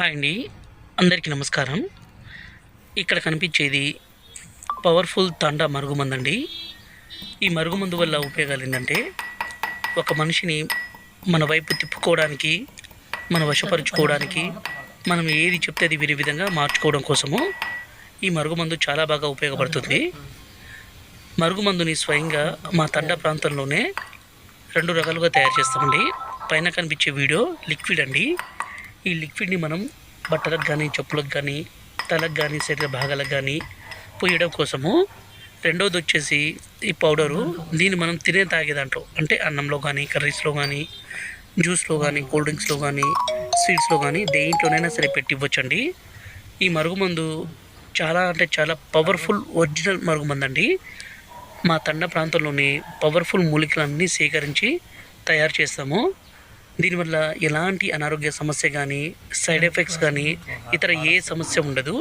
Hi అండి. అందరికీ నమస్కారం. ఇక్కడ కనిపించేది పవర్ఫుల్ తండా మరుగుమందండి. ఈ మరుగుమందు వల్ల ఉపయోగాలు ఏంటంటే, ఒక మనిషిని మన వైపు తిప్పుకోవడానికి, మన వశపరుచుకోవడానికి, మనం ఏది చెప్తే అది వినే విధంగా మార్చుకోవడం కోసము ఈ మరుగుమందు చాలా బాగా ఉపయోగపడుతుంది. మరుగుమందుని స్వయంగా మా తండా ప్రాంతంలోనే 2 రకాలుగా తయారు చేస్తామండి. పైన కనిపించే వీడియో లిక్విడ్ అండి. ఈ లిక్విడ్ని మనం బట్టలకు కానీ, చెప్పులకు కానీ, తలకు కానీ, శరీర భాగాలకు కానీ పోయడం కోసము. రెండవది వచ్చేసి ఈ పౌడరు. దీన్ని మనం తాగే దాంట్లో, అంటే అన్నంలో కానీ, కర్రీస్లో కానీ, జ్యూస్లో కానీ, కూల్ డ్రింక్స్లో కానీ, స్వీట్స్లో కానీ, దేంట్లోనైనా సరే పెట్టి ఇవ్వచ్చండి. ఈ మరుగుమందు చాలా అంటే చాలా పవర్ఫుల్ ఒరిజినల్ మరుగుమందు అండి. మా తండ ప్రాంతంలోని పవర్ఫుల్ మూలికలన్నీ సేకరించి తయారు చేస్తాము. దీనివల్ల ఎలాంటి అనారోగ్య సమస్య కానీ, సైడ్ ఎఫెక్ట్స్ కానీ, ఇతర ఏ సమస్య ఉండదు.